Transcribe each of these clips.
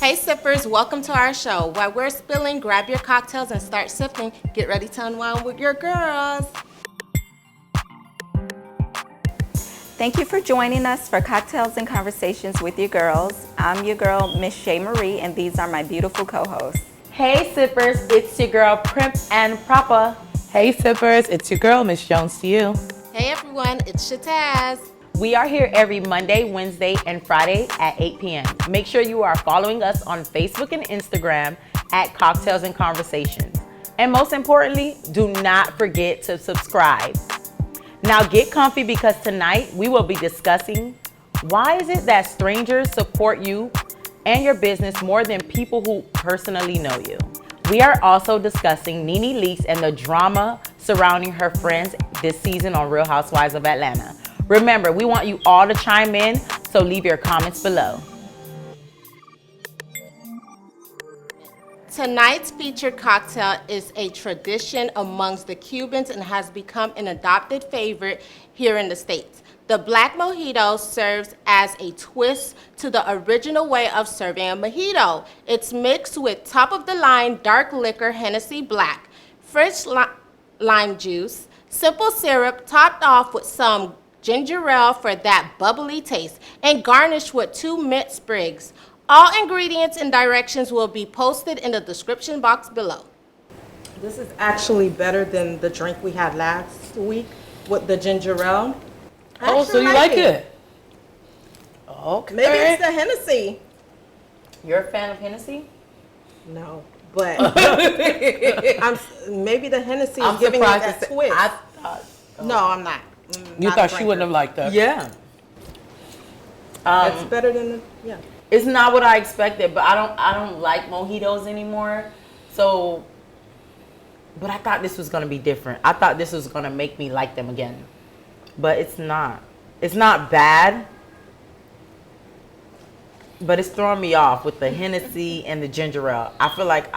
Hey sippers, welcome to our show. While we're spilling, grab your cocktails and start sipping. Get ready to unwind with your girls. Thank you for joining us for Cocktails and Conversations with your girls. I'm your girl, Miss Shay Marie, and these are my beautiful co-hosts. Hey sippers, it's your girl Primp and Proper. Hey sippers, it's your girl, Miss Jones to you. Hey everyone, it's Shataz. We are here every Monday, Wednesday, and Friday at 8 p.m. Make sure you are following us on Facebook and Instagram at Cocktails and Conversations. And most importantly, do not forget to subscribe. Now get comfy because tonight we will be discussing why is it that strangers support you and your business more than people who personally know you. We are also discussing Nene Leakes and the drama surrounding her friends this season on Real Housewives of Atlanta. Remember, we want you all to chime in, so leave your comments below. Tonight's featured cocktail is a tradition amongst the Cubans and has become an adopted favorite here in the States. The Black Mojito serves as a twist to the original way of serving a mojito. It's mixed with top-of-the-line dark liquor Hennessy Black, fresh lime juice, simple syrup topped off with some ginger ale for that bubbly taste, and garnished with 2 mint sprigs. All ingredients and directions will be posted in the description box below. This is actually better than the drink we had last week with the ginger ale. Oh, so you like it? Okay. Maybe it's the Hennessy. You're a fan of Hennessy? No, but maybe the Hennessy is I'm giving it surprised that twist. No, I'm not. You Not thought a she drinker. wouldn't have liked that? Yeah. It's better than the, yeah. It's not what I expected, but I don't like mojitos anymore. So, but I thought this was gonna be different. I thought this was gonna make me like them again, but it's not. It's not bad, but it's throwing me off with the Hennessy and the ginger ale. I feel like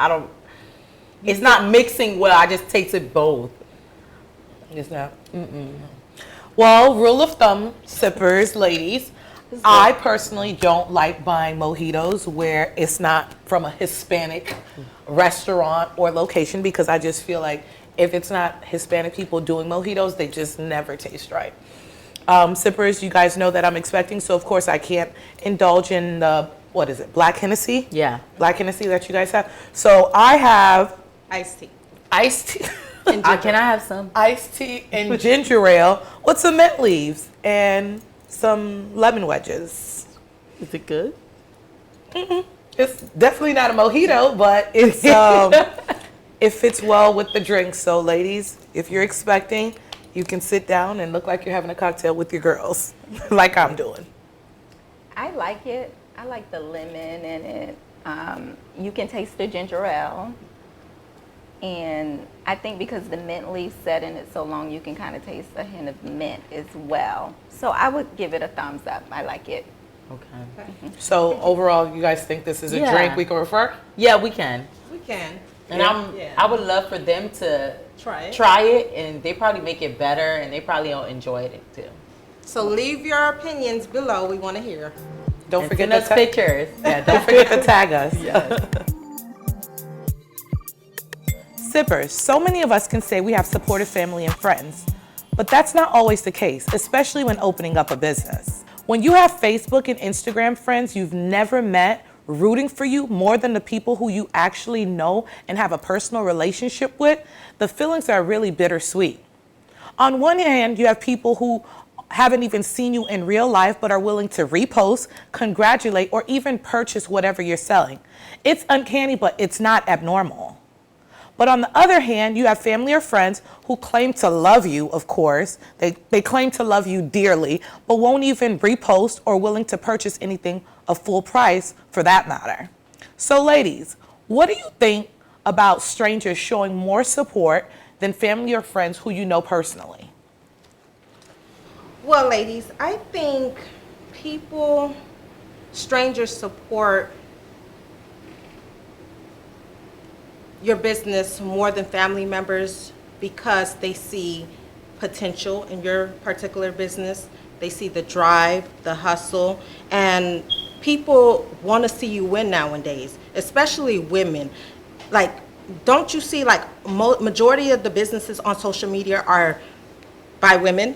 it's not mixing well. I just tasted both. It's not. Well, rule of thumb, sippers, ladies, I personally don't like buying mojitos where it's not from a Hispanic restaurant or location because I just feel like if it's not Hispanic people doing mojitos, they just never taste right. Sippers, you guys know that I'm expecting, so of course I can't indulge in the, what is it, Black Hennessy? Yeah. Black Hennessy that you guys have. So I have Iced tea. iced tea. Can I have some? Iced tea and ginger ale with some mint leaves and some lemon wedges. Is it good? It's definitely not a mojito, but it's it fits well with the drink. So ladies, if you're expecting, you can sit down and look like you're having a cocktail with your girls, like I'm doing. I like it. I like the lemon in it. You can taste the ginger ale. And I think because the mint leaf set in it so long, you can kind of taste a hint of mint as well. So I would give it a thumbs up. I like it. Okay. So overall, you guys think this is a drink we can refer? Yeah, we can. We can. And I would love for them to Try it. and they probably make it better, and they probably will enjoy it too. So leave your opinions below. We want to hear. Don't forget Send us to pictures. Yeah, don't forget to tag us. Sippers, so many of us can say we have supportive family and friends, but that's not always the case, especially when opening up a business. When you have Facebook and Instagram friends you've never met rooting for you more than the people who you actually know and have a personal relationship with, the feelings are really bittersweet. On one hand, you have people who haven't even seen you in real life but are willing to repost, congratulate, or even purchase whatever you're selling. It's uncanny, but it's not abnormal. But on the other hand, you have family or friends who claim to love you, of course. They claim to love you dearly, but won't even repost or willing to purchase anything of full price for that matter. So ladies, what do you think about strangers showing more support than family or friends who you know personally? Well, ladies, I think strangers support your business more than family members because they see potential in your particular business. They see the drive, the hustle, and people want to see you win nowadays, especially women. Like, don't you see, like, majority of the businesses on social media are by women?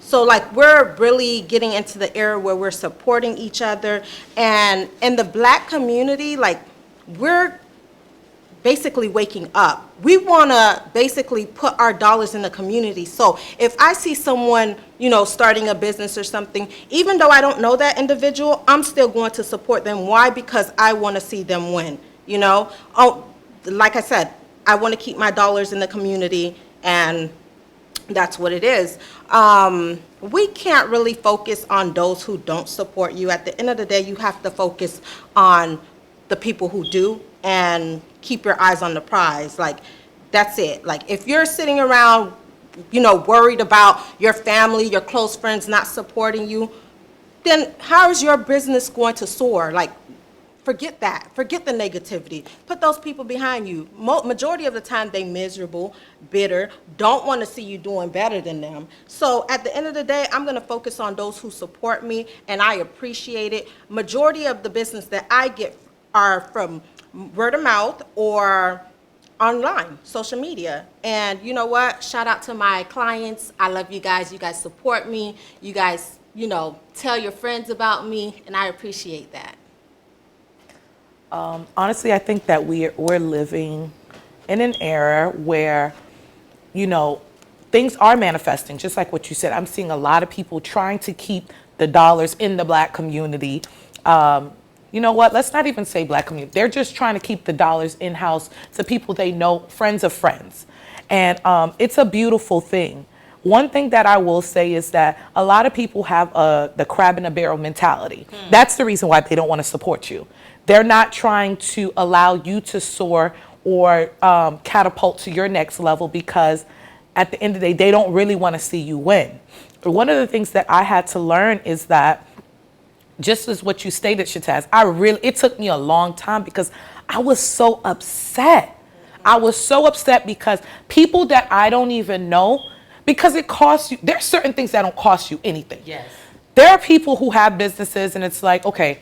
So, like, we're really getting into the era where we're supporting each other. And in the Black community, like, we're basically waking up. We want to basically put our dollars in the community. So if I see someone, starting a business or something, even though I don't know that individual, I'm still going to support them. Why? Because I want to see them win, Oh, like I said, I want to keep my dollars in the community, and that's what it is. We can't really focus on those who don't support you. At the end of the day, you have to focus on the people who do and keep your eyes on the prize. Like, that's it. Like, if you're sitting around, worried about your family, your close friends not supporting you, then how is your business going to soar? Like, forget that. Forget the negativity. Put those people behind you. Majority of the time, they miserable, bitter, don't want to see you doing better than them. So at the end of the day, I'm going to focus on those who support me, and I appreciate it. Majority of the business that I get are from word of mouth or online, social media. And you know what? Shout out to my clients. I love you guys. You guys support me. You guys, tell your friends about me, and I appreciate that. Honestly, I think that we're living in an era where, things are manifesting, just like what you said. I'm seeing a lot of people trying to keep the dollars in the Black community. You know what? Let's not even say Black community. They're just trying to keep the dollars in-house to people they know, friends of friends. And it's a beautiful thing. One thing that I will say is that a lot of people have the crab in a barrel mentality. That's the reason why they don't want to support you. They're not trying to allow you to soar or catapult to your next level, because at the end of the day, they don't really want to see you win. One of the things that I had to learn is that, just as what you stated, Shataz, it took me a long time because I was so upset. I was so upset because people that I don't even know, because it costs you, there's certain things that don't cost you anything. Yes. There are people who have businesses and it's like, okay,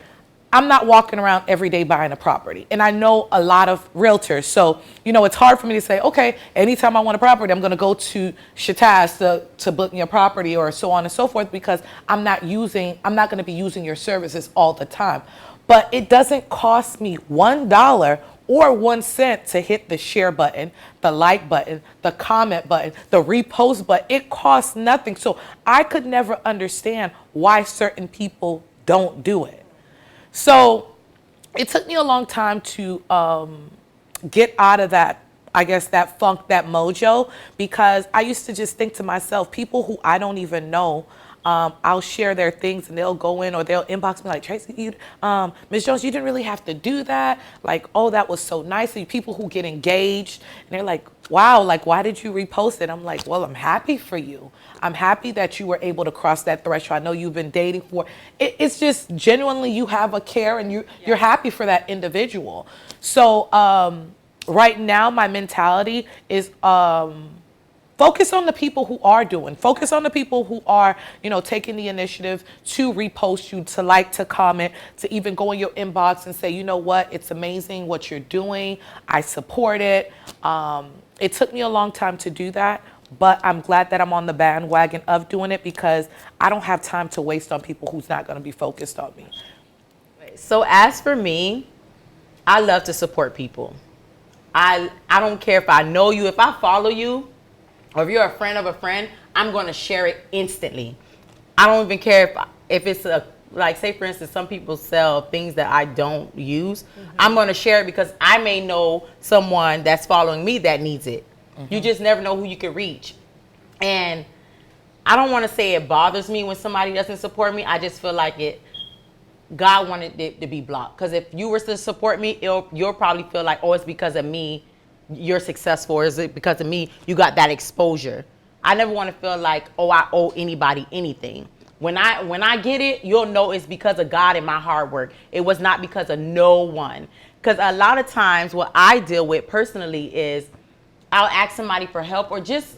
I'm not walking around every day buying a property. And I know a lot of realtors. So, it's hard for me to say, okay, anytime I want a property, I'm going to go to Shataz to book me a property or so on and so forth, because I'm not going to be using your services all the time. But it doesn't cost me $1 or 1 cent to hit the share button, the like button, the comment button, the repost button. It costs nothing. So I could never understand why certain people don't do it. So it took me a long time to get out of that, I guess, that funk, that mojo, because I used to just think to myself, people who I don't even know, I'll share their things and they'll go in or they'll inbox me like, Tracy, Ms. Jones, you didn't really have to do that. Like, oh, that was so nice. And people who get engaged and they're like, wow, like, why did you repost it? I'm like, well, I'm happy for you. I'm happy that you were able to cross that threshold. I know you've been dating for, it's just genuinely you have a care and you're happy for that individual. So right now my mentality is focus on the people who are doing. Focus on the people who are, taking the initiative to repost you, to like, to comment, to even go in your inbox and say, you know what, it's amazing what you're doing. I support it. It took me a long time to do that, but I'm glad that I'm on the bandwagon of doing it, because I don't have time to waste on people who's not going to be focused on me. So as for me, I love to support people. I don't care if I know you, if I follow you, or if you're a friend of a friend, I'm going to share it instantly. I don't even care if it's like, say for instance, some people sell things that I don't use. I'm going to share it because I may know someone that's following me that needs it. You just never know who you can reach. And I don't want to say it bothers me when somebody doesn't support me. I just feel like God wanted it to be blocked. Because if you were to support me, you'll probably feel like, oh, it's because of me you're successful, or is it because of me you got that exposure? I never want to feel like, oh, I owe anybody anything. When I get it, you'll know it's because of God and my hard work. It was not because of no one. Because a lot of times what I deal with personally is I'll ask somebody for help, or just,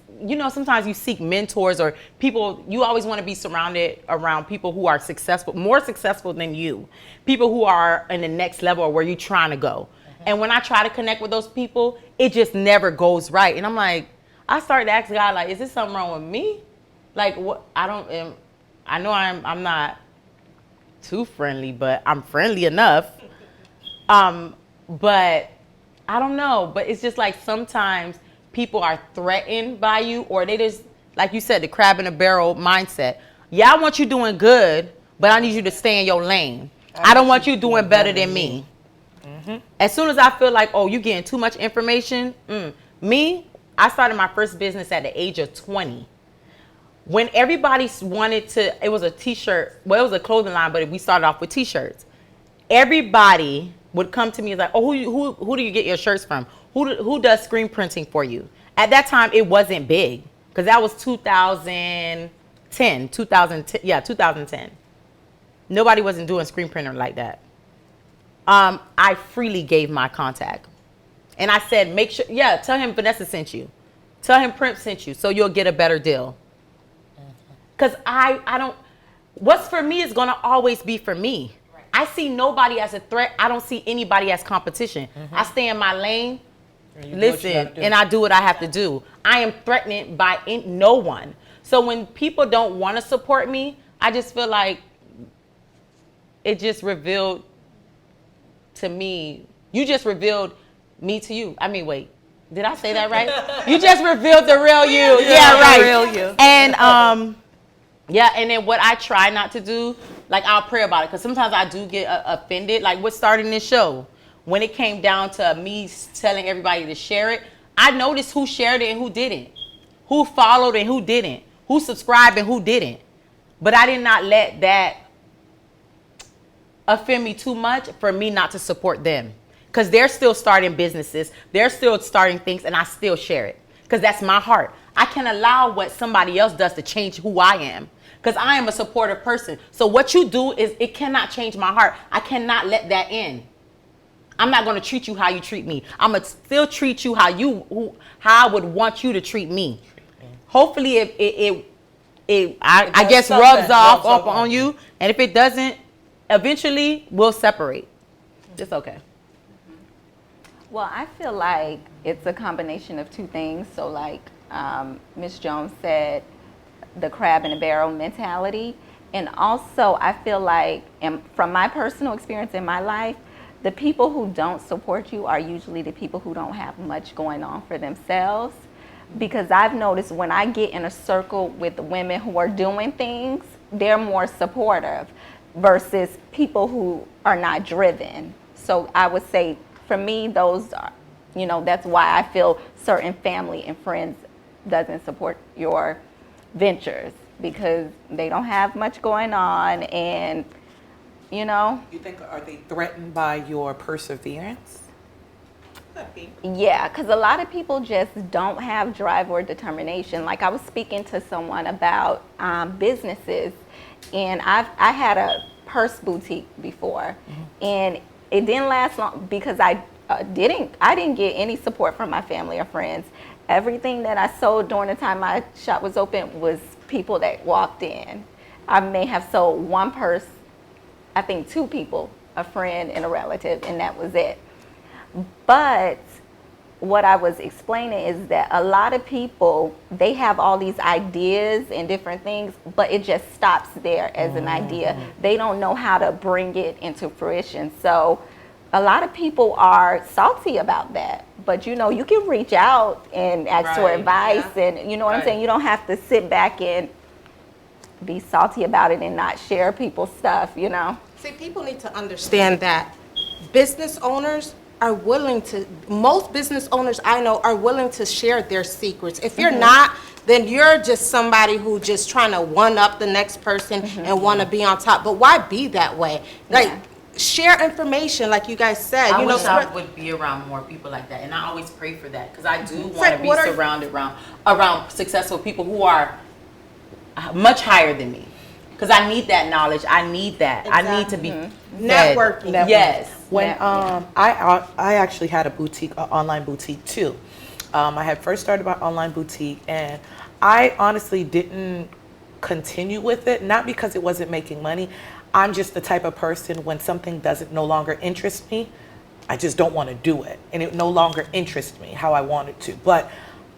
sometimes you seek mentors or people. You always want to be surrounded around people who are successful, more successful than you, people who are in the next level or where you're trying to go. And when I try to connect with those people, it just never goes right. And I'm like, I started to ask God, like, is this something wrong with me? Like, what? I know I'm not too friendly, but I'm friendly enough. But I don't know. But it's just like sometimes people are threatened by you, or they just, like you said, the crab in a barrel mindset. Yeah, I want you doing good, but I need you to stay in your lane. I don't want you doing better than me. Mm-hmm. As soon as I feel like, oh, you're getting too much information, I started my first business at the age of 20. When everybody wanted to, it was a t-shirt, well, it was a clothing line, but we started off with t-shirts. Everybody would come to me and like, oh, who do you get your shirts from? Who does screen printing for you? At that time, it wasn't big, because that was 2010. Nobody wasn't doing screen printer like that. I freely gave my contact. And I said, make sure, tell him Vanessa sent you. Tell him Prince sent you, so you'll get a better deal. Because I don't, what's for me is going to always be for me. Right. I see nobody as a threat. I don't see anybody as competition. Mm-hmm. I stay in my lane, and I do what I have to do. I am threatened by no one. So when people don't want to support me, I just feel like it just revealed to me, you just revealed me to you. I mean, wait, did I say that right? You just revealed the real you. Yeah, right. The real you. And and then what I try not to do, like I'll pray about it, because sometimes I do get offended. Like with starting this show, when it came down to me telling everybody to share it, I noticed who shared it and who didn't, who followed and who didn't, who subscribed and who didn't. But I did not let that offend me too much for me not to support them, because they're still starting businesses, they're still starting things, and I still share it because that's my heart. I can't allow what somebody else does to change who I am, because I am a supportive person. So what you do is, it cannot change my heart. I cannot let that in. I'm not going to treat you how you treat me. I'm going to still treat you how I would want you to treat me. Hopefully I guess rubs off on you, and if it doesn't, eventually we'll separate. It's okay. Well, I feel like it's a combination of two things. So like Ms. Jones said, the crab in a barrel mentality. And also I feel like, and from my personal experience in my life, the people who don't support you are usually the people who don't have much going on for themselves. Because I've noticed when I get in a circle with women who are doing things, they're more supportive versus people who are not driven. So I would say, for me, those are, that's why I feel certain family and friends doesn't support your ventures, because they don't have much going on, and You think, are they threatened by your perseverance? Yeah, because a lot of people just don't have drive or determination. Like I was speaking to someone about businesses, and I had a purse boutique before, and it didn't last long because I didn't get any support from my family or friends. Everything that I sold during the time my shop was open was people that walked in. I may have sold one purse, I think 2 people, a friend and a relative, and that was it. But what I was explaining is that a lot of people, they have all these ideas and different things, but it just stops there as an idea. They don't know how to bring it into fruition. So a lot of people are salty about that. But you can reach out and ask for advice, and you know what I'm saying? You don't have to sit back and be salty about it and not share people's stuff, See, people need to understand that business owners are willing to, most business owners I know are willing to share their secrets. If you're not, then you're just somebody who just trying to one up the next person and want to be on top. But why be that way? Like, share information, like you guys said. I wish I would be around more people like that, and I always pray for that, because I do want to be surrounded around successful people who are much higher than me, because I need that knowledge. I need that. Exactly. I need to be networking. Yes. When I actually had a boutique, an online boutique too. I had first started my online boutique, and I honestly didn't continue with it, not because it wasn't making money. I'm just the type of person, when something doesn't no longer interest me, I just don't want to do it, and it no longer interests me how I wanted to. But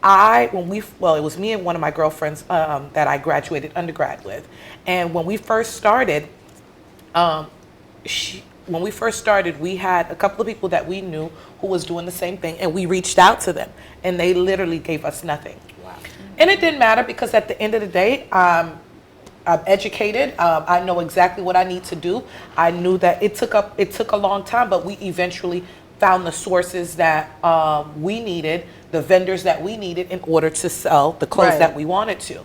it was me and one of my girlfriends that I graduated undergrad with, and when we first started, we had a couple of people that we knew who was doing the same thing, and we reached out to them, and they literally gave us nothing. Wow. And it didn't matter, because at the end of the day, I'm educated. I know exactly what I need to do. I knew that it took a long time, but we eventually found the sources that we needed, the vendors that we needed in order to sell the clothes that we wanted to.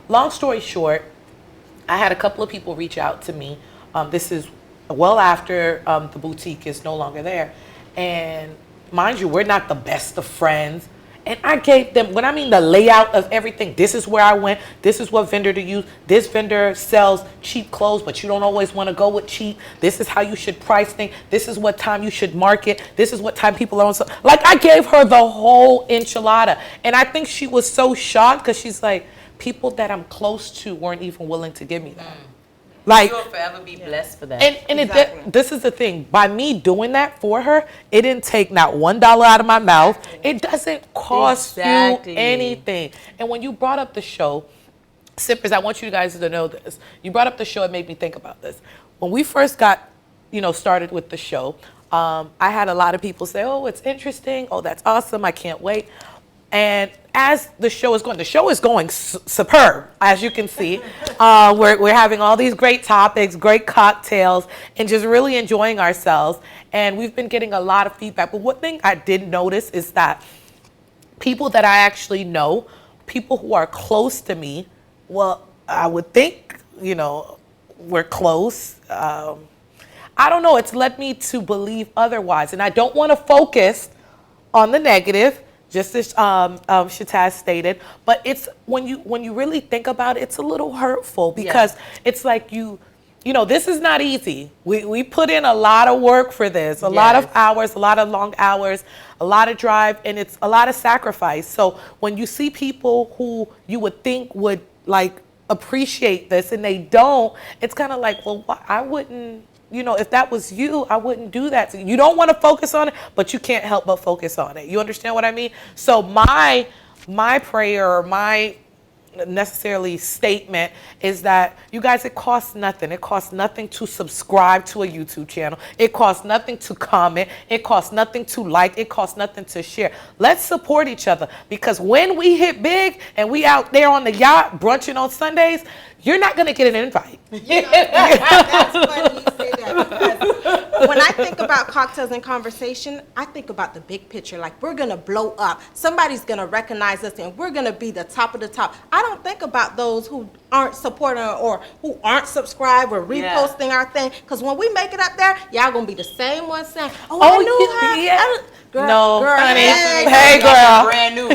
Long story short, I had a couple of people reach out to me. This is well after the boutique is no longer there. And mind you, we're not the best of friends. And I gave them, when I mean the layout of everything, this is where I went, this is what vendor to use, this vendor sells cheap clothes, but you don't always want to go with cheap, this is how you should price things, this is what time you should market, this is what time people are on. Like, I gave her the whole enchilada. And I think she was so shocked, because she's like, people that I'm close to weren't even willing to give me that. Like, you'll forever be blessed for that. And exactly. This is the thing. By me doing that for her, it didn't take not $1 out of my mouth. It doesn't cost you anything. And when you brought up the show, Sippers, I want you guys to know this. You brought up the show, it made me think about this. When we first got, started with the show, I had a lot of people say, oh, it's interesting. Oh, that's awesome. I can't wait. And as the show is going superb, as you can see. We're having all these great topics, great cocktails, and just really enjoying ourselves. And we've been getting a lot of feedback. But one thing I did notice is that people that I actually know, people who are close to me, well, I would think, we're close. I don't know. It's led me to believe otherwise. And I don't want to focus on the negative, just as Shataz stated, but it's when you really think about it, it's a little hurtful, because it's like this is not easy. We put in a lot of work for this, a lot of hours, a lot of long hours, a lot of drive, and it's a lot of sacrifice. So when you see people who you would think would like appreciate this and they don't, it's kind of like, well, I wouldn't. If that was you, I wouldn't do that to you. You don't want to focus on it, but you can't help but focus on it. You understand what I mean? So my prayer, or my necessarily statement is that, you guys, it costs nothing. It costs nothing to subscribe to a YouTube channel. It costs nothing to comment. It costs nothing to like. It costs nothing to share. Let's support each other, because when we hit big and we out there on the yacht brunching on Sundays, you're not going to get an invite. That's funny you say that, because when I think about cocktails and conversation, I think about the big picture. Like, we're going to blow up. Somebody's going to recognize us, and we're going to be the top of the top. I don't think about those who aren't supporting or who aren't subscribed or reposting our thing. Because when we make it up there, y'all going to be the same ones saying, I knew her. Yeah. Girl, no, girl, honey. Hey, girl. Brand new.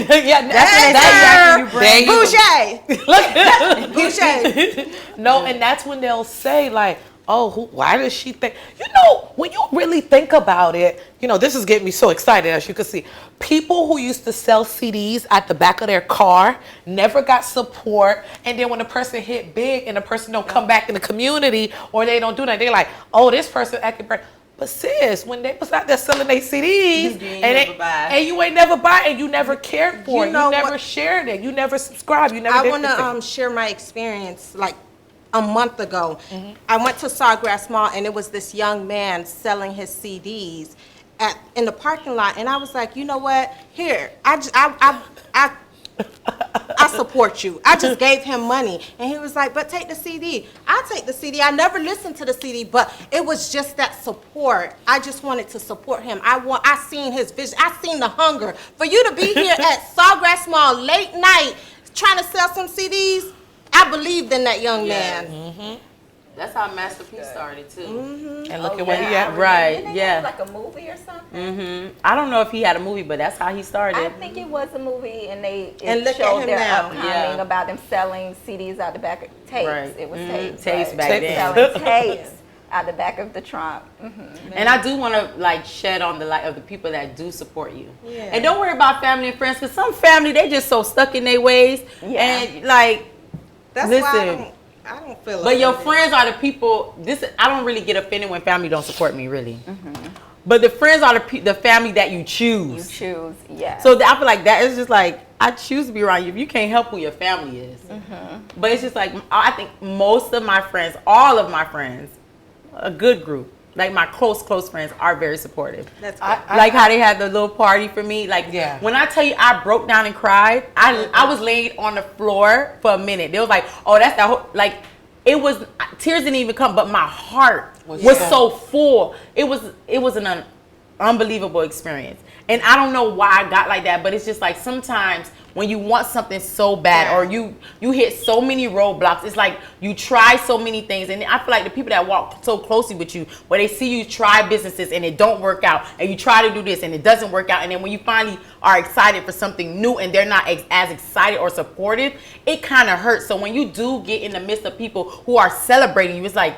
Boucher. No, and that's when they'll say, like, oh, why does she think? When you really think about it, this is getting me so excited, as you can see. People who used to sell CDs at the back of their car never got support. And then when the person hit big and the person don't come back in the community, or they don't do that, they're like, oh, this person acting bad. But sis, when they was out there selling their CDs, and you ain't never buy, and you never cared for it, you never shared it, you never subscribed, you never I did want to share my experience, like a month ago. I went to Sawgrass Mall, and it was this young man selling his CDs in the parking lot, and I was like, you know what? Here, I support you. I just gave him money. And he was like, but take the CD. I'll take the CD. I never listened to the CD, but it was just that support. I just wanted to support him. I seen his vision. I seen the hunger. For you to be here at Sawgrass Mall late night trying to sell some CDs, I believed in that young man. Mm-hmm. That's how Master P started too. Mm-hmm. And look at where he at. Right, Didn't yeah. it have like a movie or something? Mm-hmm. I don't know if he had a movie, but that's how he started. I think it was a movie, and it look showed at him their now. upcoming about them selling CDs out the back of tapes. Right. It was Mhm. tapes. Tapes right. back then. Selling tapes. Out the back of the trunk. And I do want to like shed on the light of the people that do support you. Yeah. And don't worry about family and friends, because some family, they just so stuck in their ways. Yeah. And like, That's listen. why I don't feel. But your offended. friends are the people. I don't really get offended when family don't support me, really. But the friends are the family that you choose. You choose, yes. So I feel like that is just like, I choose to be around you. If you can't help who your family is. But it's just like, I think most of my friends, all of my friends, a good group, like my close friends, are very supportive. That's good. Like how they had the little party for me. Like Yeah. when I tell you I broke down and cried, I was laid on the floor for a minute. They was like, oh, that's that whole, like, it was, tears didn't even come, but my heart was so full. It was an unbelievable experience. And I don't know why I got like that, but it's just like sometimes when you want something so bad, or you hit so many roadblocks, it's like you try so many things. And I feel like the people that walk so closely with you, where they see you try businesses and it don't work out, and you try to do this and it doesn't work out, and then when you finally are excited for something new and they're not as excited or supportive, it kind of hurts. So when you do get in the midst of people who are celebrating you, it's like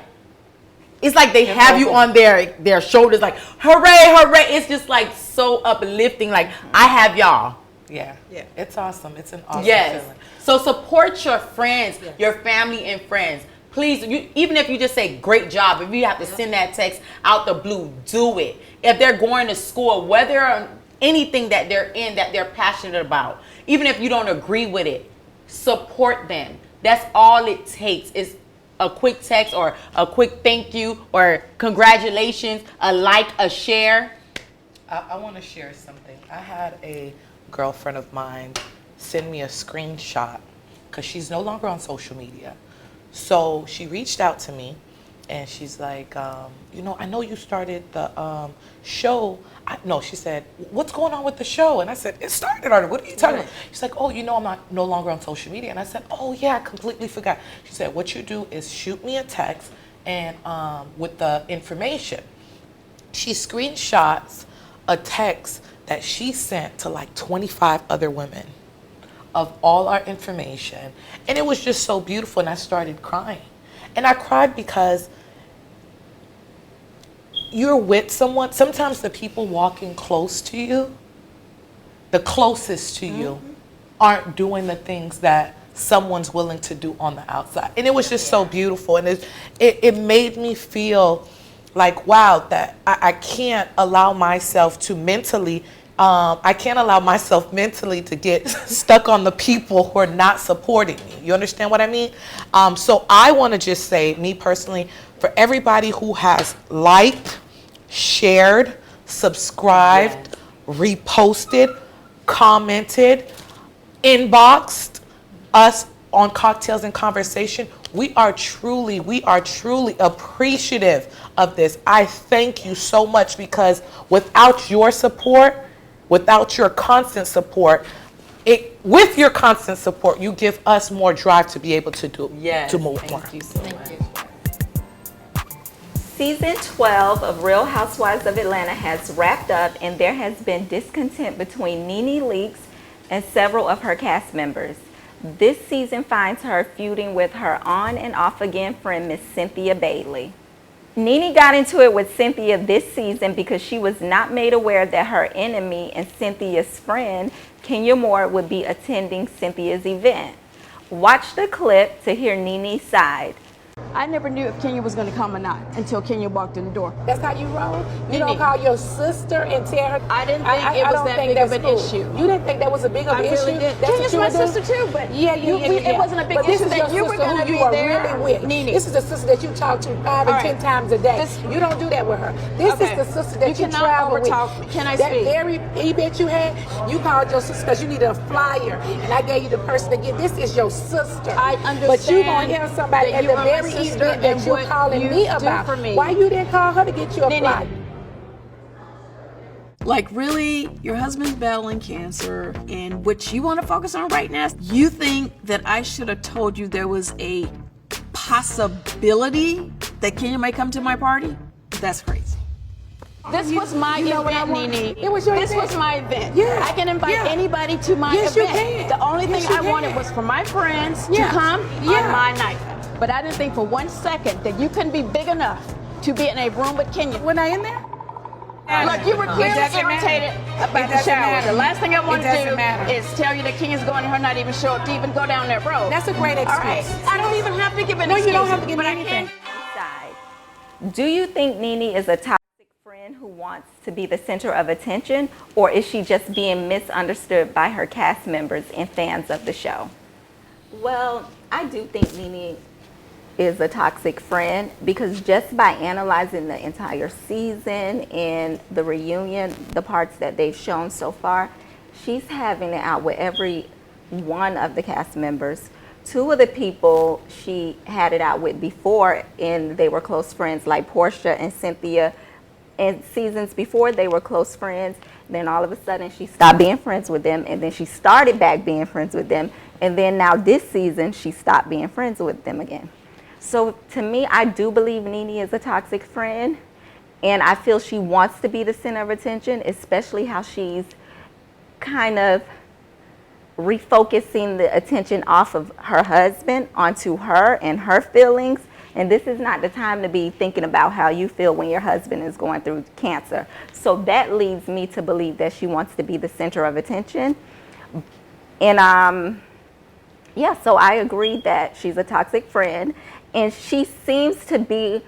they have you on their shoulders, like, hooray, hooray. It's just like so uplifting. Like, I have y'all. Yeah. Yeah. It's awesome. It's an awesome Yes. feeling. So support your friends, Yes. your family and friends. Please, even if you just say great job, if you have to send that text out the blue, do it. If they're going to school, whether anything that they're in that they're passionate about, even if you don't agree with it, support them. That's all it takes is a quick text or a quick thank you or congratulations, a like, a share. I want to share something. I had a girlfriend of mine send me a screenshot because she's no longer on social media. So she reached out to me and she's like, I know you started the show. No, she said, what's going on with the show? And I said, it started already. What are you talking about? She's like, I'm no longer on social media. And I said, oh yeah, I completely forgot. She said, what you do is shoot me a text and with the information. She screenshots a text that she sent to like 25 other women of all our information. And it was just so beautiful, and I started crying. And I cried because you're with someone. Sometimes the people walking close to you, the closest to you, aren't doing the things that someone's willing to do on the outside. And it was just so beautiful. And it made me feel like, wow, that I can't allow myself to mentally to get stuck on the people who are not supporting me. You understand what I mean? So I want to just say, me personally, for everybody who has liked, shared, subscribed, reposted, commented, inboxed us on Cocktails and Conversation, we are truly appreciative of this. I thank you so much, because without your support, without your constant support, with your constant support, you give us more drive to be able to move more. Thank you so much. Season 12 of Real Housewives of Atlanta has wrapped up, and there has been discontent between Nene Leakes and several of her cast members. This season finds her feuding with her on and off again friend, Miss Cynthia Bailey. Nene got into it with Cynthia this season because she was not made aware that her enemy and Cynthia's friend, Kenya Moore, would be attending Cynthia's event. Watch the clip to hear Nene's side. I never knew if Kenya was going to come or not until Kenya walked in the door. That's how you roll? You don't call your sister and tell her? I didn't think it was that big of an issue. You didn't think that was a big of an issue? Really did. That's Kenya's what my you would do? sister too, but it wasn't a big issue that you were going to be there. Really with. Nene. This is the sister that you talk to 5 and 10 times a day. You don't do that with her. This is the sister that you travel with. Can I that speak? That very event you had, you called your sister because you needed a flyer, and I gave you the person to get. This is your sister. I understand. But you going to hear somebody at the very event that you're calling me about. Why you didn't call her to get you a flyer? Like, really, your husband's battling cancer, and what you want to focus on right now, you think that I should have told you there was a possibility that Kenya might come to my party? That's crazy. This was my event, Nene. It was your This event. was my event. Yeah. I can invite anybody to my Yes, event. you can. The only Yes, thing you I can. wanted was for my friends to Yeah. come Yeah. on my night. But I didn't think for 1 second that you couldn't be big enough to be in a room with Kenya? When I in there? Look, you were clearly doesn't matter. irritated about It the doesn't shower. matter. The last thing I want It to do doesn't matter. is tell you that Kenya's going and her not even show up to even go down that road. That's a great All right. excuse. I don't even have to give an No, excuse. you don't have to give but me I anything. can. Do you think Nene is a toxic friend who wants to be the center of attention, or is she just being misunderstood by her cast members and fans of the show? Well, I do think Nene is a toxic friend because just by analyzing the entire season and the reunion, the parts that they've shown so far, she's having it out with every one of the cast members. Two of the people she had it out with before and they were close friends, like Portia and Cynthia. And seasons before they were close friends, then all of a sudden she stopped being friends with them, and then she started back being friends with them, and then now this season she stopped being friends with them again. So to me, I do believe Nene is a toxic friend, and I feel she wants to be the center of attention, especially how she's kind of refocusing the attention off of her husband onto her and her feelings. And this is not the time to be thinking about how you feel when your husband is going through cancer. So that leads me to believe that she wants to be the center of attention. And yeah, so I agree that she's a toxic friend, and she seems to be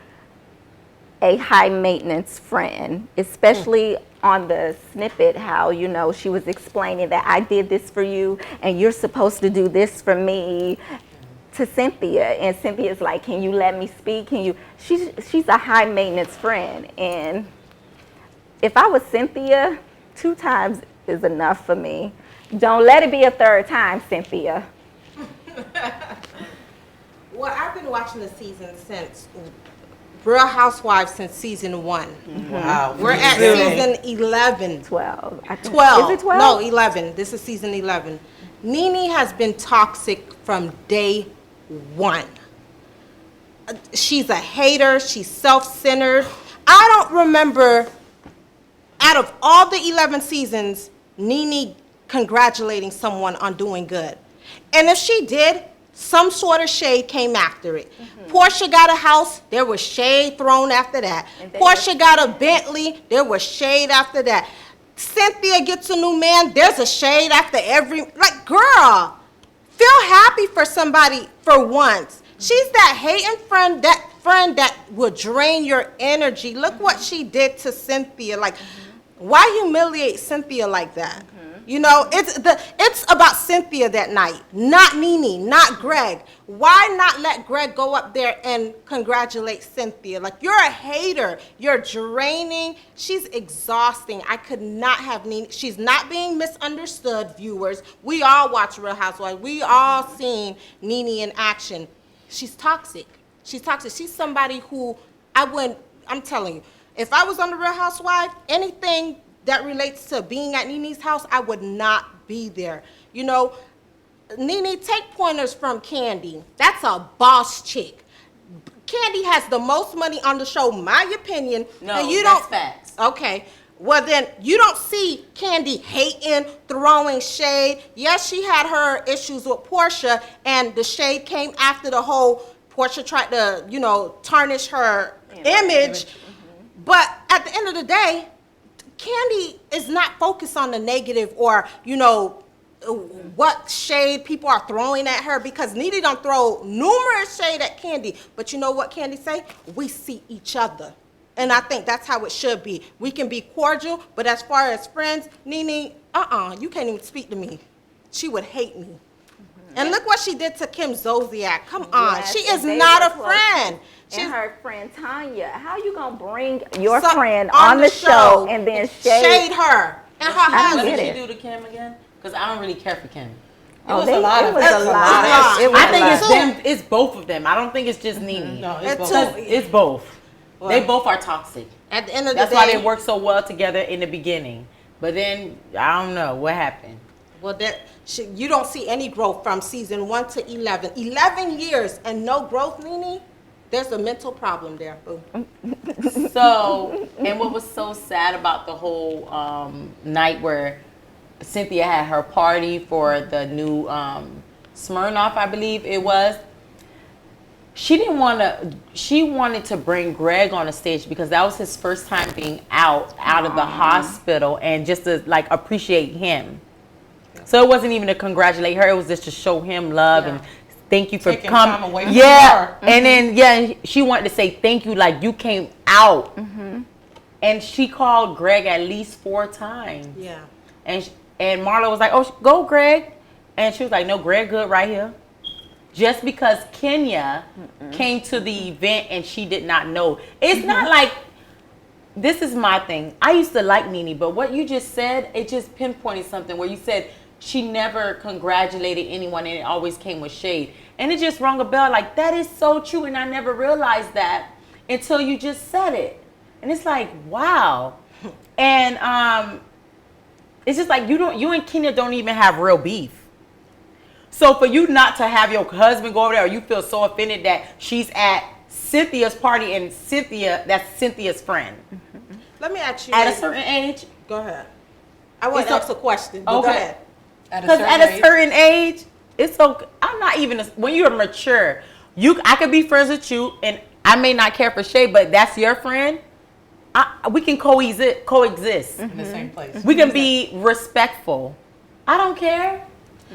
a high maintenance friend, especially on the snippet, how, you know, she was explaining that I did this for you and you're supposed to do this for me to Cynthia, and Cynthia's like, can you let me speak? Can you? She's a high maintenance friend, and if I was Cynthia, 2 times is enough for me. Don't let it be a 3rd time, Cynthia. Well, I've been watching the season since Real Housewives since season 1. Mm-hmm. Wow. We're at season 11. 12. 12. Is it 12? No, 11. This is season 11. Nene has been toxic from day 1. She's a hater. She's self-centered. I don't remember, out of all the 11 seasons, Nene congratulating someone on doing good. And if she did, some sort of shade came after it. Portia got a house, there was shade thrown after that. Portia got a Bentley, there was shade after that. Cynthia gets a new man, there's a shade after every, like, girl, feel happy for somebody for once. She's that hating friend that will drain your energy. Look what she did to Cynthia. Like, why humiliate Cynthia like that? You know, it's about Cynthia that night, not Nene, not Greg. Why not let Greg go up there and congratulate Cynthia? Like, you're a hater. You're draining. She's exhausting. I could not have Nene. She's not being misunderstood, viewers. We all watch Real Housewives. We all seen Nene in action. She's toxic. She's toxic. She's somebody who I'm telling you, if I was on the Real Housewives, anything that relates to being at Nene's house, I would not be there. You know, Nene, take pointers from Candy. That's a boss chick. Candy has the most money on the show, my opinion. No, and you that's don't, facts. Okay. Well, then you don't see Candy hating, throwing shade. Yes, she had her issues with Portia, and the shade came after the whole Portia tried to, you know, tarnish her image. But at the end of the day, Candy is not focused on the negative or, you know, what shade people are throwing at her, because Nene don't throw numerous shade at Candy. But you know what Candy say? We see each other. And I think that's how it should be. We can be cordial, but as far as friends, Nene, you can't even speak to me. She would hate me. And look what she did to Kim Zolciak. Come on. Yes, she is and not they a were friend. And her friend Tanya. How you gonna bring your So- friend on the show and then shade her and her I don't husband? What get did it. she do to Kim again? Because I don't really care for Kim. Oh, was a lot of it. it. I think it's Two. them. It's both of them. I don't think it's just Nene. No, It's it's two. both. It's both. They both are toxic. At the end of That's the why day, they work so well together in the beginning. But then I don't know what happened. well, you don't see any growth from season 1 to 11. 11 years and no growth, Nene. There's a mental problem there, boo. So, and what was so sad about the whole night where Cynthia had her party for the new Smirnoff, I believe it was. she didn't want to, she wanted to bring Greg on the stage because that was his first time being out of the hospital, and just to like appreciate him. So it wasn't even to congratulate her, it was just to show him love and thank you for Taking coming. time away from Yeah, her. and then she wanted to say thank you, like you came out. And she called Greg at least 4 times. Yeah. And Marla was like, "Oh, go Greg," and she was like, "No, Greg good right here." Just because Kenya came to the event and she did not know. It's not like, this is my thing. I used to like Nene, but what you just said, it just pinpointed something where you said she never congratulated anyone and it always came with shade. And it just rung a bell, like that is so true, and I never realized that until you just said it. And it's like, wow. And it's just like you and Kenya don't even have real beef. So for you not to have your husband go over there, or you feel so offended that she's at Cynthia's party and that's Cynthia's friend. Let me ask you. At a certain age. Go ahead. I want to ask a question. But Okay. Go ahead. Because at a certain age, it's so. I'm not even when you're mature. I could be friends with you, and I may not care for Shay, but that's your friend. We can coexist In the same place. We can be respectful. I don't care.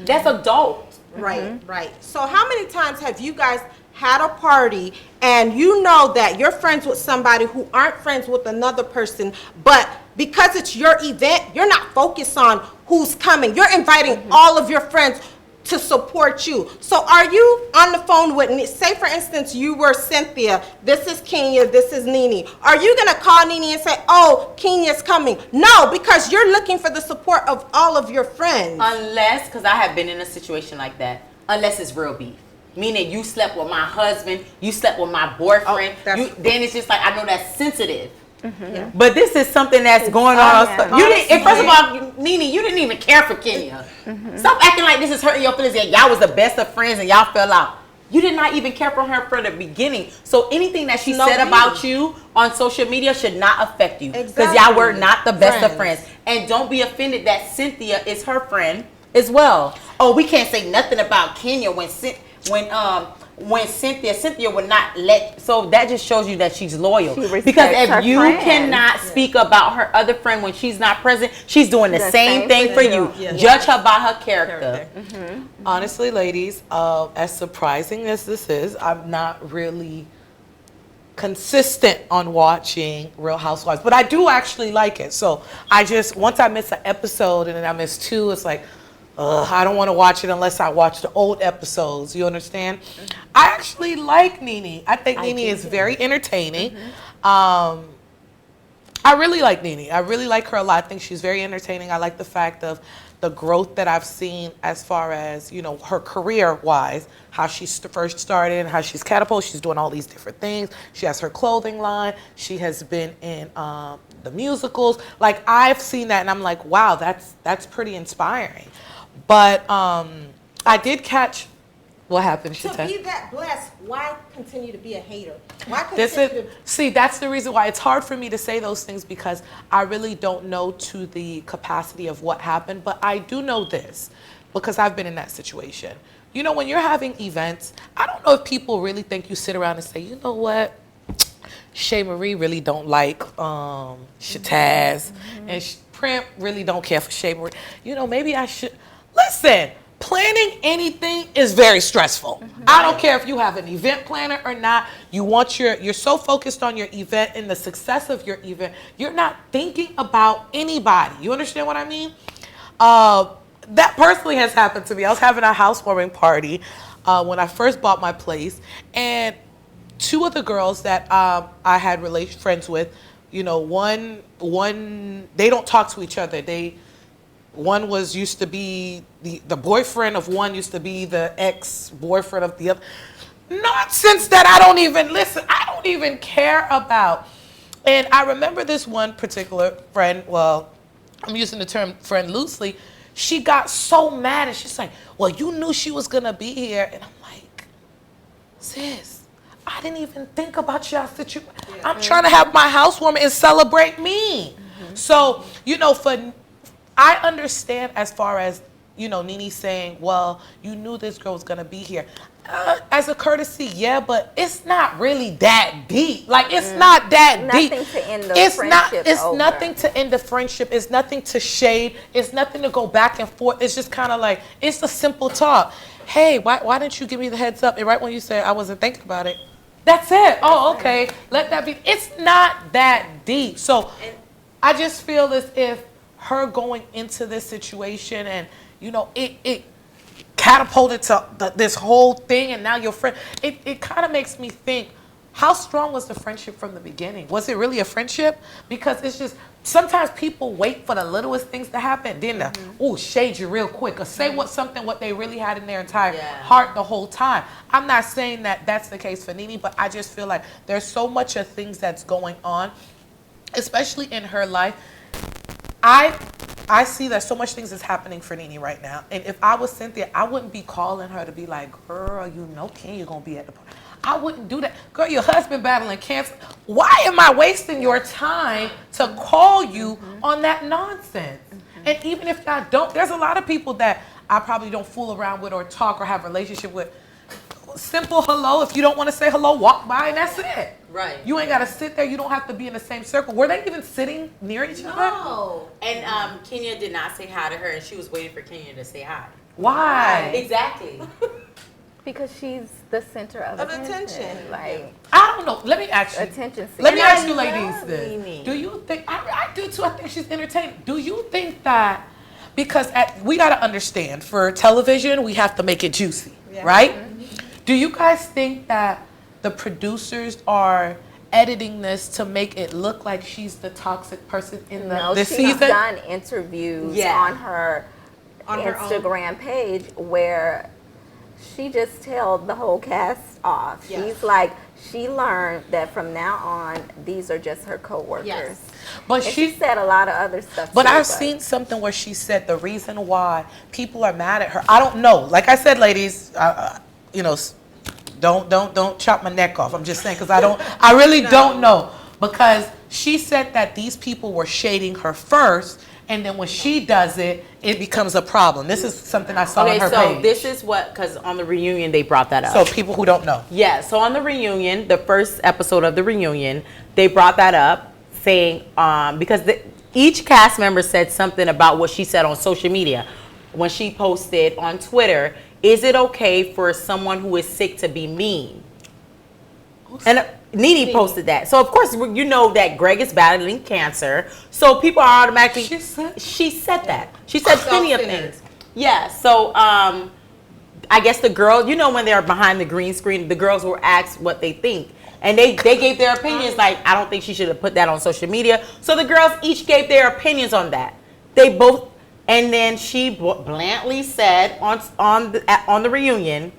That's adult. Right, right. So how many times have you guys had a party and you know that you're friends with somebody who aren't friends with another person, but because it's your event, you're not focused on who's coming. You're inviting all of your friends to support you. So are you on the phone with, say for instance, you were Cynthia, this is Kenya, this is Nene. Are you gonna call Nene and say, oh, Kenya's coming? No, because you're looking for the support of all of your friends. Unless, because I have been in a situation like that, unless it's real beef. Meaning you slept with my husband, you slept with my boyfriend, then it's just like, I know that's sensitive. Yeah. But this is something that's going on. You didn't, and first of all, Nene, you didn't even care for Kenya. Stop acting like this is hurting your feelings and y'all was the best of friends and y'all fell out. You did not even care for her from the beginning. So anything that she said about you on social media should not affect you. Because y'all were not the best of friends. And don't be offended that Cynthia is her friend as well. Oh, we can't say nothing about Kenya when Cynthia would not let, so that just shows you that she's loyal. Because if you cannot speak about her other friend when she's not present, she's doing the same thing for you. Judge her by her character. Honestly, ladies, as surprising as this is, I'm not really consistent on watching Real Housewives, but I do actually like it. So once I miss an episode and then I miss 2, it's like, I don't want to watch it unless I watch the old episodes. You understand? I actually like Nene. I think Nene is very entertaining. I really like Nene. I really like her a lot. I think she's very entertaining. I like the fact of the growth that I've seen as far as, her career-wise, how she first started and how she's catapulted. She's doing all these different things. She has her clothing line. She has been in the musicals. Like, I've seen that, and I'm like, wow, that's pretty inspiring. But I did catch what happened. To be that blessed, why continue to be a hater? Why continue See, that's the reason why it's hard for me to say those things, because I really don't know to the capacity of what happened. But I do know this, because I've been in that situation. When you're having events, I don't know if people really think you sit around and say, you know what? Shay Marie really don't like Shatazz, and Primp really don't care for Shay Marie. Maybe I should. Listen, planning anything is very stressful. I don't care if you have an event planner or not. You're so focused on your event and the success of your event, you're not thinking about anybody. You understand what I mean? That personally has happened to me. I was having a housewarming party when I first bought my place, and 2 of the girls that I had friends with, one they don't talk to each other. One used to be the boyfriend of one, used to be the ex-boyfriend of the other. Nonsense that I don't even care about. And I remember this one particular friend, well, I'm using the term friend loosely, she got so mad and she's like, well, you knew she was gonna be here. And I'm like, sis, I didn't even think about y'all situation. I'm trying to have my housewarming and celebrate me. So, I understand as far as, Nene saying, well, you knew this girl was going to be here. as a courtesy, yeah, but it's not really that deep. Like, it's not that deep. Nothing to end the It's friendship over. nothing to end the friendship. It's nothing to shade. It's nothing to go back and forth. It's just kind of like, it's a simple talk. Hey, why didn't you give me the heads up? And right when you said I wasn't thinking about it, that's it. Oh, okay. Let that be. It's not that deep. So I just feel as if her going into this situation and, you know, it catapulted to this whole thing, and now your friend, it kind of makes me think, how strong was the friendship from the beginning? Was it really a friendship? Because it's just, sometimes people wait for the littlest things to happen, then shade you real quick, or say what they really had in their entire heart the whole time. I'm not saying that that's the case for Nene, but I just feel like there's so much of things that's going on, especially in her life. I see that so much things is happening for Nene right now. And if I was Cynthia, I wouldn't be calling her to be like, girl, you know Kenya's going to be at the party. I wouldn't do that. Girl, your husband battling cancer. Why am I wasting your time to call you on that nonsense? And even if I don't, there's a lot of people that I probably don't fool around with or talk or have a relationship with. Simple hello. If you don't want to say hello, walk by and that's it. Right. You ain't got to sit there. You don't have to be in the same circle. Were they even sitting near each other? No. And Kenya did not say hi to her, and she was waiting for Kenya to say hi. Why? Exactly. Because she's the center of attention. Like, I don't know. Let me ask you. attention seeker. Let me ask you, love ladies, this. Nene. Do you think, I do too, I think she's entertaining. Do you think that, because we got to understand, for television, we have to make it juicy, right? Do you guys think that the producers are editing this to make it look like she's the toxic person in this season? She's done interviews on her Instagram page where she just told the whole cast off. She's like, she learned that from now on, these are just her coworkers. Yes. But And she said a lot of other stuff But too, I've seen something where she said the reason why people are mad at her. I don't know. Like I said, ladies, you know, don't chop my neck off. I'm just saying, because I really don't know. Because she said that these people were shading her first, and then when she does it, it becomes a problem. This is something I saw on her page. So this is what, because on the reunion they brought that up. So people who don't know. Yeah, so on the reunion, the first episode of the reunion, they brought that up, saying, because each cast member said something about what she said on social media. When she posted on Twitter, is it okay for someone who is sick to be mean? And Nene posted that. So, of course, you know that Greg is battling cancer. So people are automatically... She said that. She said plenty of things. Yeah, so I guess the girl, you know, when they're behind the green screen, the girls were asked what they think. And they gave their opinions like, I don't think she should have put that on social media. So the girls each gave their opinions on that. They both... And then she bluntly said on the reunion,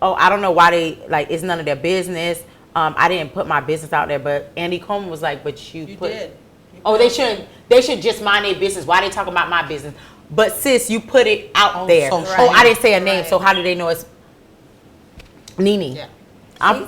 oh, I don't know why they, like, it's none of their business. I didn't put my business out there, but Andy Coleman was like, but you put. Did. Oh, they should just mind their business. Why they talking about my business? But sis, you put it out there. Oh, I didn't say a name, so how do they know it's Nene? Yeah.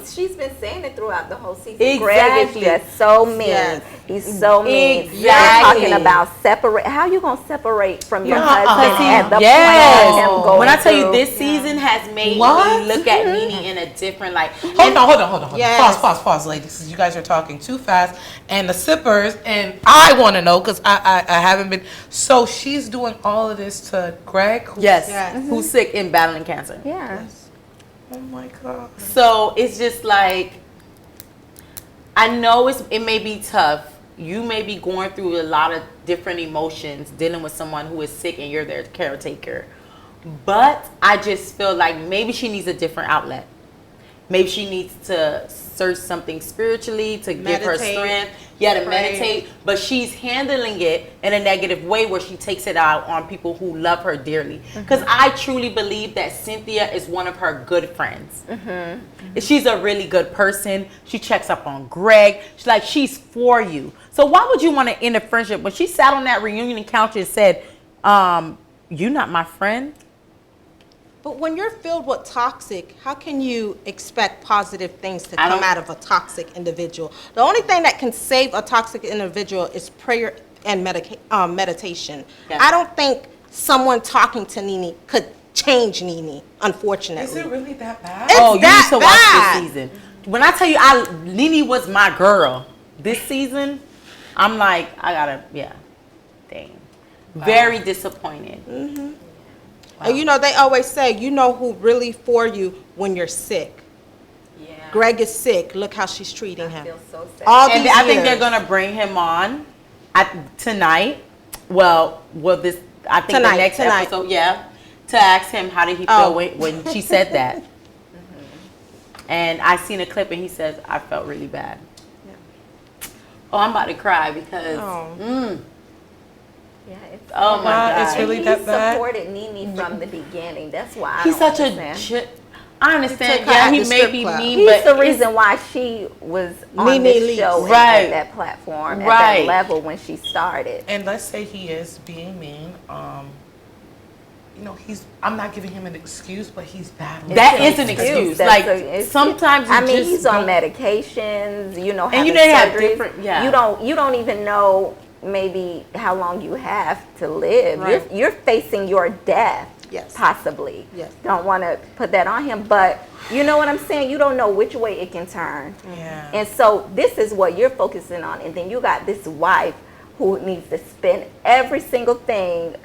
She's been saying it throughout the whole season. Exactly. Greg is just so mean. Yes. He's so mean. Exactly. They're talking about separate. How you gonna separate from your husband at the point of him going When I tell you, through- this season has made me look at Nene in a different light. Hold on. Yes. Pause, ladies. You guys are talking too fast. And the sippers, and I want to know, because I haven't been. So she's doing all of this to Greg? Who's sick and battling cancer. Yeah. Oh my God. So it's just like, I know it may be tough. You may be going through a lot of different emotions, dealing with someone who is sick and you're their caretaker. But I just feel like maybe she needs a different outlet. Maybe she needs to search something spiritually to give her strength. To meditate. But she's handling it in a negative way where she takes it out on people who love her dearly. Because I truly believe that Cynthia is one of her good friends. She's a really good person. She checks up on Greg. She's for you. So why would you want to end a friendship? When she sat on that reunion couch and said, "You not my friend." But when you're filled with toxic, how can you expect positive things to come out of a toxic individual? The only thing that can save a toxic individual is prayer and meditation. Yeah. I don't think someone talking to Nene could change Nene, unfortunately. Is it really that bad? It's Oh, you that need to bad. watch this season. When I tell you, Nene was my girl this season. I'm like, I gotta, dang, very disappointed. And you know, they always say, you know who really for you when you're sick. Yeah. Greg is sick. Look how she's treating I him. feel so sad. All And these I think they're years. gonna bring him on tonight. Well, this I think Tonight, the next tonight. episode, to ask him how did he feel when she said that. And I seen a clip and he says, I felt really bad. Oh, I'm about to cry because. Yeah, it's Oh my God. It's really he that bad? supported Nene from the beginning. That's why I He's don't such understand. I understand. took her Yeah, at he the may strip be club. mean, He's but the it's- reason why she was on Nene this Leakes. show and Right. at that platform, at Right. that level when she started. And let's say he is being mean. You know, I'm not giving him an excuse, but he's battling. That is an excuse. That's Like a- it's- sometimes you I mean, just he's on don't- medications, you know, And having you know they have surgeries. different- yeah. You don't even know maybe how long you have to live. Right. You're facing your death. Yes. Possibly. Yes. Don't want to put that on him, but you know what I'm saying? You don't know which way it can turn. Yeah. And so this is what you're focusing on. And then you got this wife who needs to spend every single thing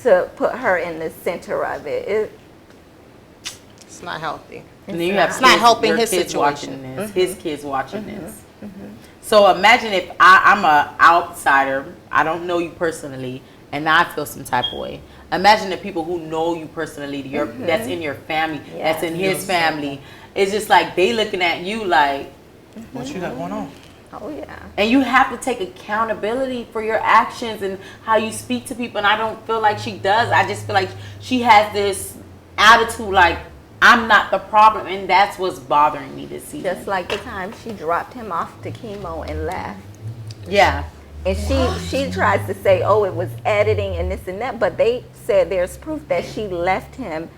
to put her in the center of it. It's not healthy. And then you have It's not kids- helping your his kids situation. watching this, his kids watching this. So imagine if I'm a outsider, I don't know you personally, and I feel some type of way. Imagine the people who know you personally, that's in your family, that's in his family. It's just like they looking at you like, What you got going on? Oh, yeah. and you have to take accountability for your actions and how you speak to people. And I don't feel like she does. I just feel like she has this attitude like, I'm not the problem, and that's what's bothering me this season. Just like the time she dropped him off to chemo and left. Yeah. And she tries to say, oh, it was editing and this and that, but they said there's proof that she left him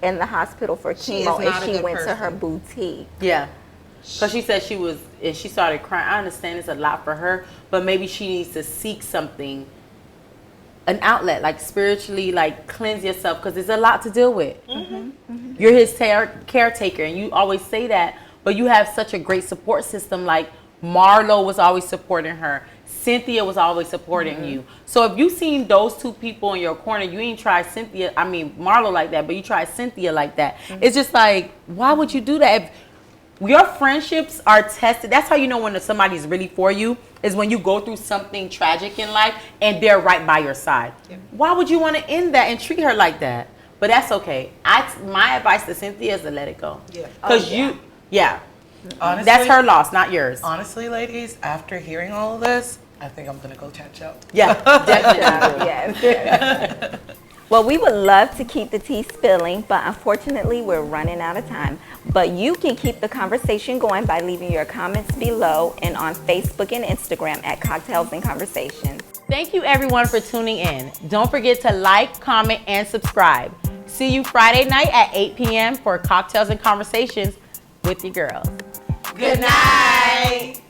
in the hospital for She is chemo not and a she good went to person. her boutique. Yeah. Because she said and she started crying. I understand it's a lot for her, but maybe she needs to seek something, an outlet, like spiritually, like cleanse yourself, because there's a lot to deal with. You're his caretaker, and you always say that, but you have such a great support system. Like Marlo was always supporting her. Cynthia was always supporting you. So if you seen those two people in your corner, you ain't tried Marlo like that, but you tried Cynthia like that. It's just like, why would you do that? If your friendships are tested, that's how you know when somebody's really for you, is when you go through something tragic in life and they're right by your side. Why would you want to end that and treat her like that? But that's okay. My advice to Cynthia is to let it go. Yeah. Because Honestly, that's her loss, not yours. Honestly, ladies, after hearing all of this, I think I'm gonna go catch up. Yeah, definitely. Yes. Well, we would love to keep the tea spilling, but unfortunately, we're running out of time. But you can keep the conversation going by leaving your comments below and on Facebook and Instagram at Cocktails and Conversations. Thank you everyone for tuning in. Don't forget to like, comment, and subscribe. See you Friday night at 8 p.m. for Cocktails and Conversations with your girls. Good night.